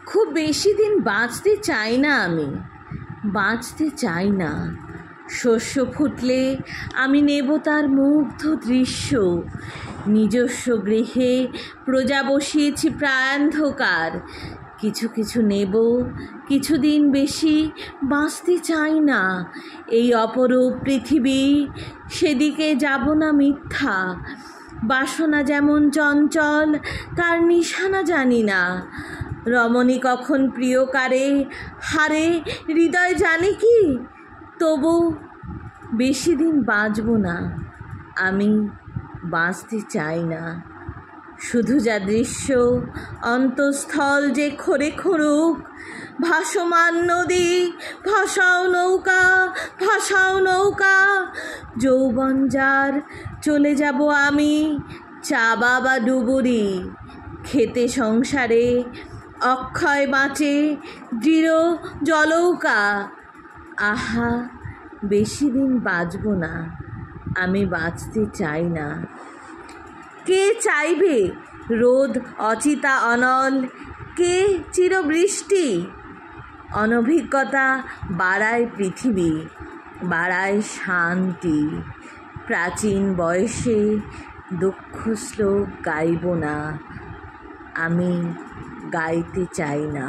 খুব বেশি দিন বাঁচতে চাই না, আমি বাঁচতে চাই না। শস্য ফুটলে আমি নেব তার মুগ্ধ দৃশ্য। নিজস্ব গৃহে প্রজা বসিয়েছি প্রায়ান্ধকার। কিছু কিছু নেব, কিছুদিন বেশি বাঁচতে চাই না। এই অপরূপ পৃথিবী, সেদিকে যাব না মিথ্যা। বাসনা যেমন চঞ্চল, তার নিশানা জানি না। রমণী কখন প্রিয়কারে হারে হৃদয় জানে কি? তবু বেশি দিন বাঁচব না, আমি বাঁচতে চাই না। শুধু যা দৃশ্য, অন্তঃস্থল যে খরে খরুক। ভাসমান নদী, ভাসাও নৌকা, ভাসাও নৌকা। যৌবন যার, চলে যাব আমি, চাবা বা ডুবুরি। খেতে সংসারে অক্ষয় বাঁচে দৃঢ় জলৌকা। আহা, বেশি দিন বাঁচব না, আমি বাঁচতে চাই না। কে চাইবে রোদ অচিতা অনল? কে চিরবৃষ্টি? অনভিজ্ঞতা বাড়ায় পৃথিবী, বাড়ায় শান্তি। প্রাচীন বয়সে দুঃখ শ্লোক গাইব না, আমি গাইতে চাই না।